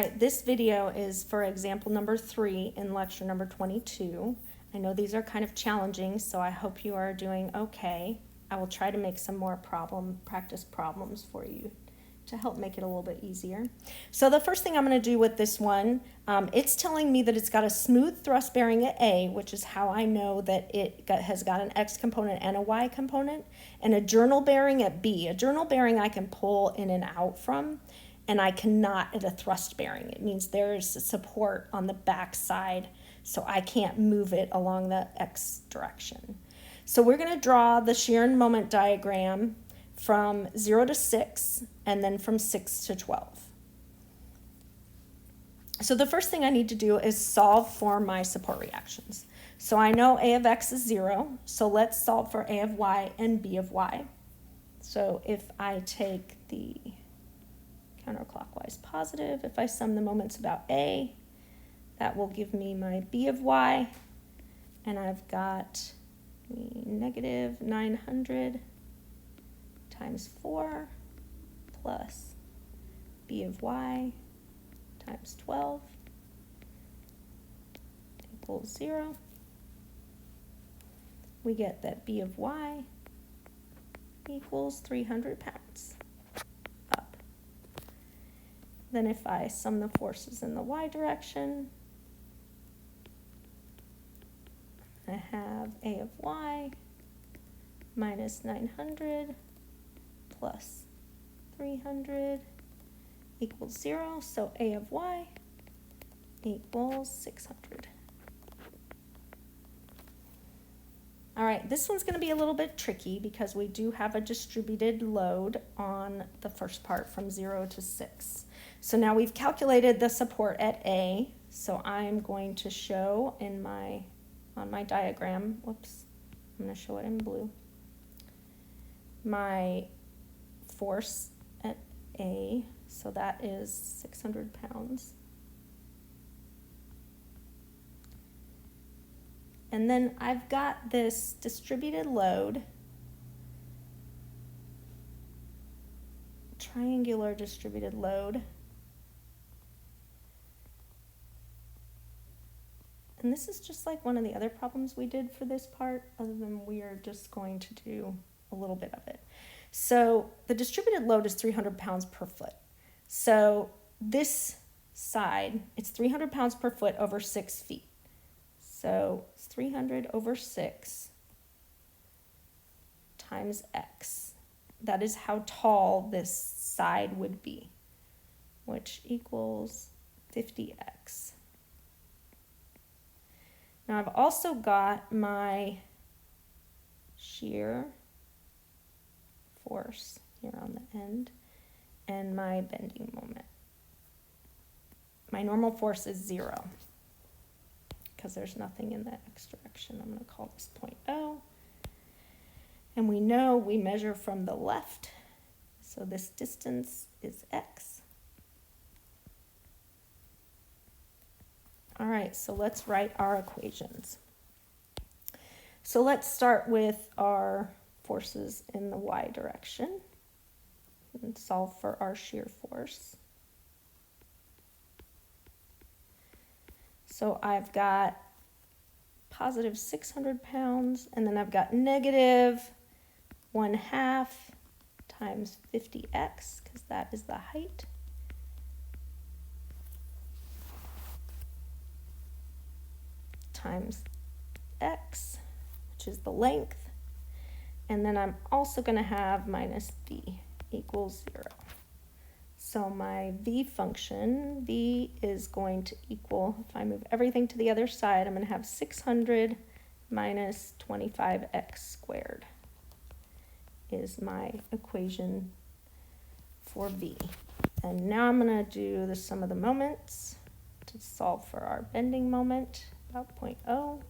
right, this video is for example number 3 in lecture number 22. I know these are kind of challenging, so I hope you are doing okay. I will try to make some more practice problems for you to help make it a little bit easier. So the first thing I'm going to do with this one, it's telling me that it's got a smooth thrust bearing at A, which is how I know that has got an X component and a Y component, and a journal bearing at B. A journal bearing I can pull in and out from, and I cannot at a thrust bearing. It means there's support on the back side, so I can't move it along the X direction. So we're going to draw the shear and moment diagram from 0 to 6, and then from 6 to 12. So the first thing I need to do is solve for my support reactions. So I know A of X is 0, so let's solve for A of Y and B of Y. So if I take the counterclockwise positive, if I sum the moments about A, that will give me my B of Y, and I've got negative 900 times 4 plus B of Y times 12 equals 0. We get that B of Y equals 300 pounds up. Then if I sum the forces in the Y direction, I have A of Y minus 900 plus 300 equals 0, so A of Y equals 600. All right, this one's going to be a little bit tricky because we do have a distributed load on the first part from 0 to 6. So now we've calculated the support at A, so I'm going to show on my diagram, whoops, I'm going to show it in blue, my force at A, so that is 600 pounds. And then I've got this distributed load, triangular distributed load. And this is just like one of the other problems we did for this part, other than we are just going to do a little bit of it. So the distributed load is 300 pounds per foot. So this side, it's 300 pounds per foot over 6 feet. So it's 300 over 6 times X. That is how tall this side would be, which equals 50X. Now I've also got my shear force here on the end and my bending moment. My normal force is 0 because there's nothing in the X direction. I'm going to call this point O. And we know we measure from the left, so this distance is X. All right, so let's write our equations. So let's start with our forces in the Y direction and solve for our shear force. So I've got positive 600 pounds, and then I've got negative 1/2 times 50X, because that is the height. Times X, which is the length. And then I'm also going to have minus V equals 0. So my V function, V is going to equal, if I move everything to the other side, I'm going to have 600 minus 25x squared is my equation for V. And now I'm going to do the sum of the moments to solve for our bending moment, about point O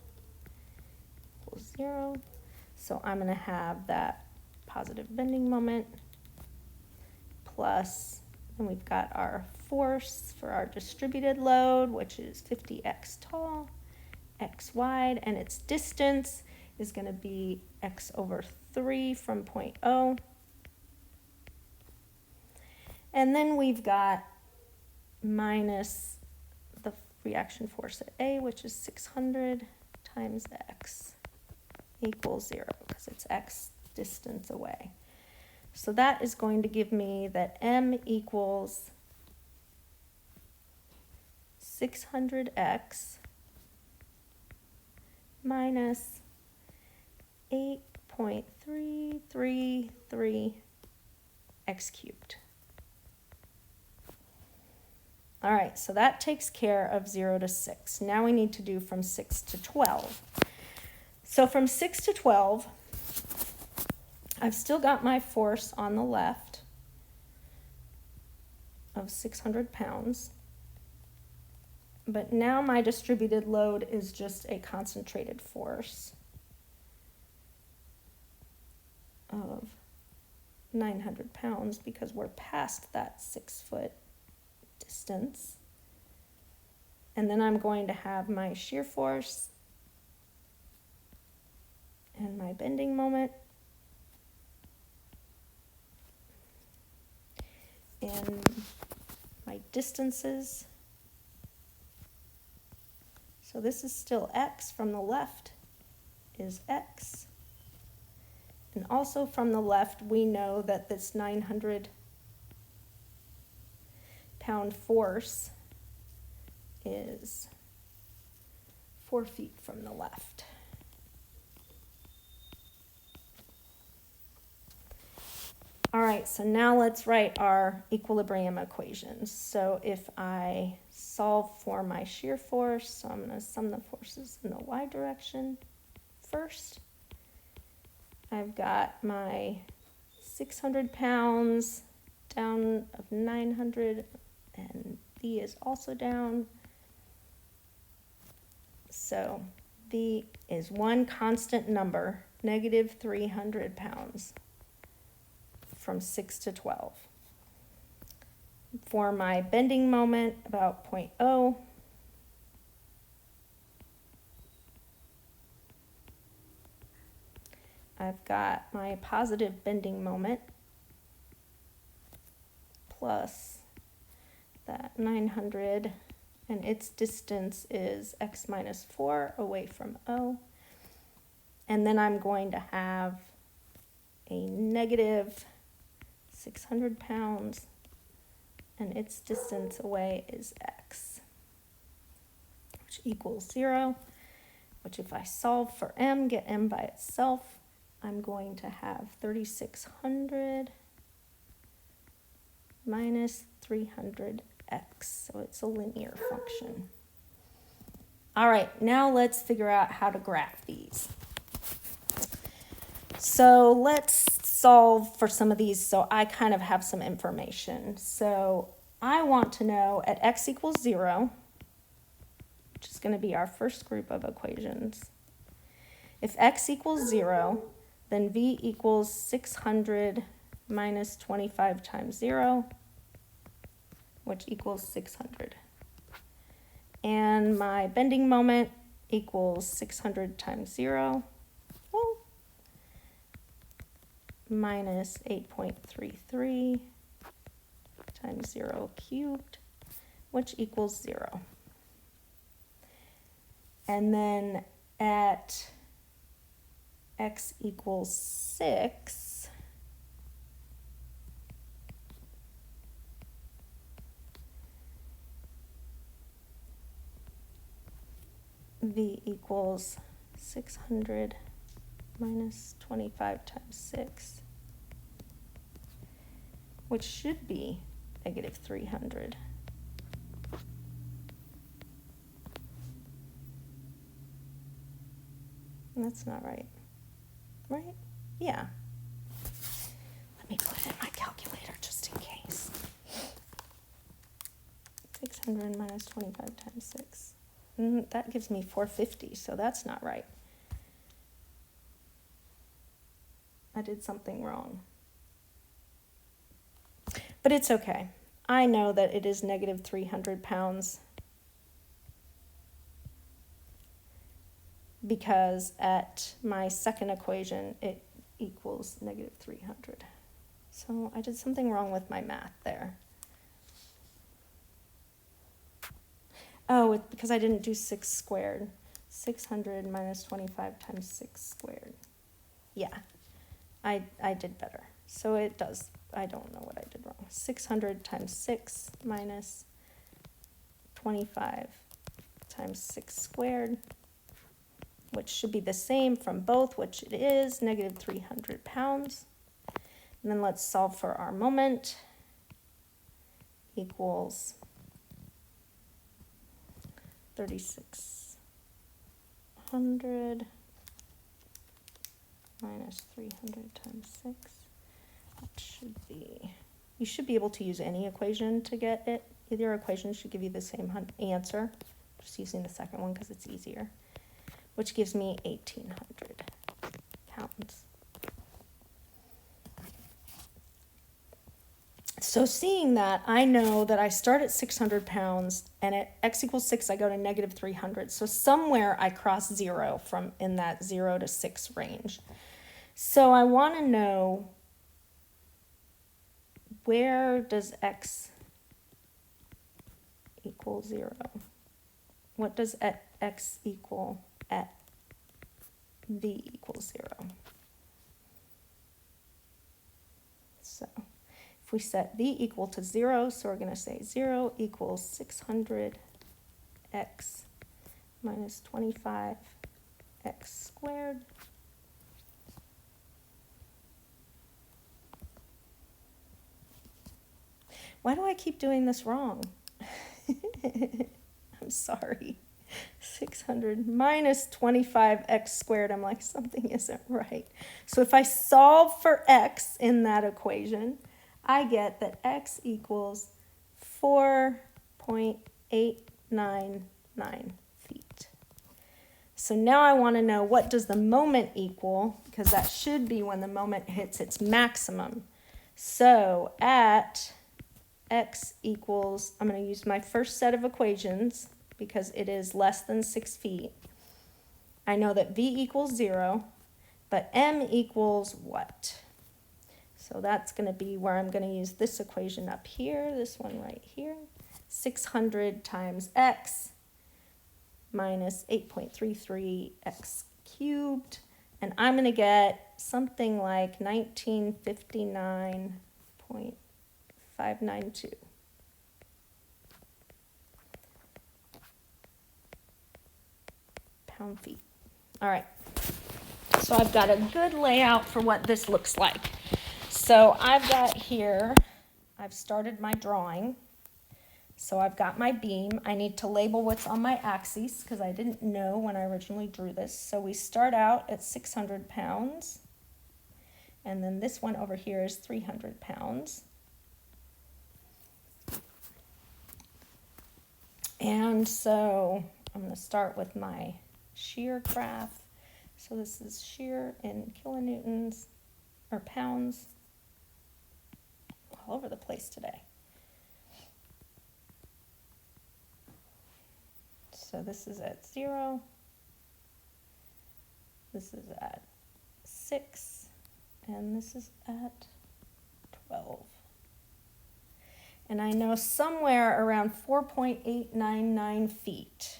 equals 0. So I'm going to have that positive bending moment plus, and we've got our force for our distributed load, which is 50x tall, x wide, and its distance is going to be x over 3 from point O. And then we've got minus the reaction force at A, which is 600 times x equals 0, because it's x distance away. So that is going to give me that m equals 600x minus 8.333 x cubed. All right, so that takes care of 0 to 6. Now we need to do from 6 to 12. So from 6 to 12, I've still got my force on the left of 600 pounds, but now my distributed load is just a concentrated force of 900 pounds because we're past that 6 foot distance. And then I'm going to have my shear force and my bending moment and my distances. So this is still x from the left is x. And also from the left, we know that this 900 pound force is 4 feet from the left. All right, so now let's write our equilibrium equations. So if I solve for my shear force, so I'm going to sum the forces in the y direction first. I've got my 600 pounds down of 900, and V is also down. So V is one constant number, negative 300 pounds. From 6 to 12. For my bending moment, about 0.0. I've got my positive bending moment plus that 900, and its distance is x minus 4 away from O. And then I'm going to have a negative 600 pounds, and its distance away is x, which equals 0, which if I solve for m, get m by itself, I'm going to have 3,600 minus 300x, so it's a linear function. All right, now let's figure out how to graph these. So let's solve for some of these so I kind of have some information. So I want to know at x equals 0, which is going to be our first group of equations. If x equals 0, then v equals 600 minus 25 times 0, which equals 600. And my bending moment equals 600 times 0. Minus 8.33 times 0 cubed, which equals 0. And then at x equals 6, v equals 600 minus 25 times 6, which should be negative 300. That's not right. Right? Yeah. Let me put it in my calculator just in case. 600 minus 25 times 6. That gives me 450, so that's not right. I did something wrong. But it's okay. I know that it is negative 300 pounds because at my second equation, it equals negative 300. So I did something wrong with my math there. it's because I didn't do 6 squared. 600 minus 25 times 6 squared. Yeah, I did better. So it does, I don't know what I did wrong. 600 times 6 minus 25 times 6 squared, which should be the same from both, which it is, negative 300 pounds. And then let's solve for our moment. Equals 3,600 minus 300 times 6. That should be, you should be able to use any equation to get it. Either equation should give you the same answer. Just using the second one because it's easier, which gives me 1,800 pounds. So seeing that, I know that I start at 600 pounds, and at x equals 6, I go to negative 300. So somewhere I cross 0 from in that 0 to 6 range. So I want to know, where does x equal 0? What does x equal at v equals 0? So if we set v equal to 0, so we're going to say 0 equals 600x minus 25x squared. Why do I keep doing this wrong? I'm sorry. 600 minus 25x squared. I'm like, something isn't right. So if I solve for x in that equation, I get that x equals 4.899 feet. So now I want to know, what does the moment equal? Because that should be when the moment hits its maximum. So at x equals, I'm going to use my first set of equations because it is less than 6 feet. I know that v equals 0, but m equals what? So that's going to be where I'm going to use this equation up here, this one right here. 600 times x minus 8.33x cubed. And I'm going to get something like 1959.592. Pound-feet. All right. So I've got a good layout for what this looks like. So I've got here, I've started my drawing. So I've got my beam. I need to label what's on my axes because I didn't know when I originally drew this. So we start out at 600 pounds. And then this one over here is 300 pounds. And so I'm going to start with my shear graph. So this is shear in kilonewtons or pounds. All over the place today. So this is at 0. This is at 6. And this is at 12. And I know somewhere around 4.899 feet,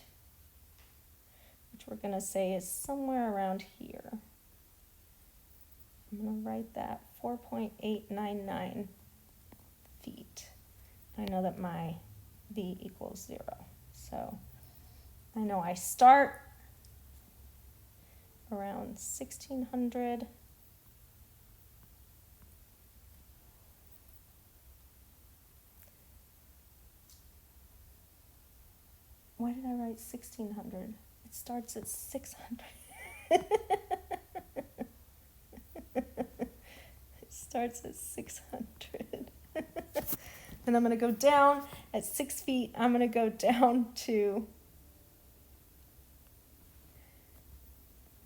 which we're going to say is somewhere around here. I'm going to write that 4.899 feet. I know that my v equals 0. So I know I start around 1600. Why did I write 1600? It starts at 600. It starts at 600. And I'm going to go down at 6 feet. I'm going to go down to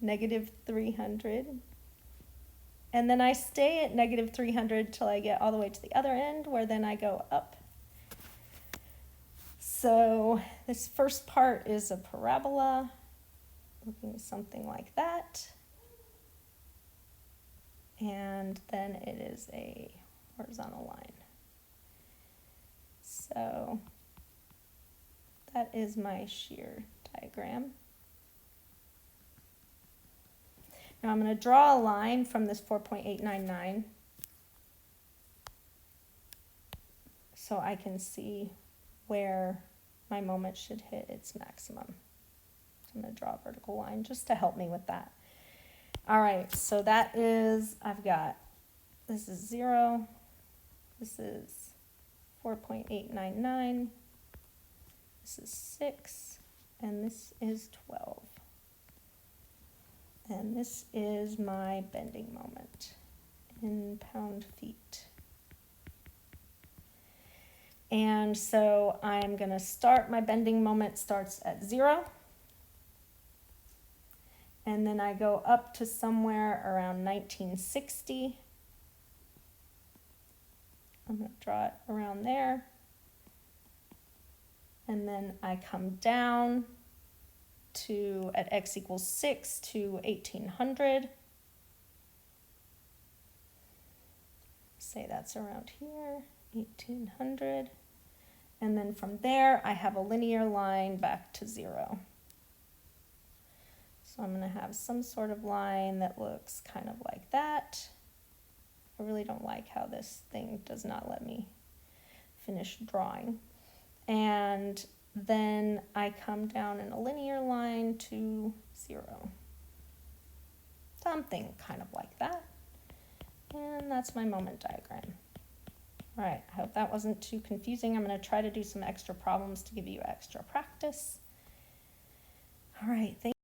negative 300. And then I stay at negative 300 till I get all the way to the other end, where then I go up. So this first part is a parabola, looking something like that. And then it is a horizontal line. So that is my shear diagram. Now I'm going to draw a line from this 4.899 so I can see where my moment should hit its maximum. So I'm going to draw a vertical line just to help me with that. All right, so that is, I've got, this is 0, this is 4.899, this is 6, and this is 12. And this is my bending moment in pound-feet. And so I'm going to start, my bending moment starts at 0. And then I go up to somewhere around 1960. I'm going to draw it around there. And then I come down to, at x equals 6, to 1800. Say that's around here, 1800. And then from there, I have a linear line back to 0. So I'm going to have some sort of line that looks kind of like that. I really don't like how this thing does not let me finish drawing. And then I come down in a linear line to 0. Something kind of like that. And that's my moment diagram. All right, I hope that wasn't too confusing. I'm going to try to do some extra problems to give you extra practice. All right, thank you.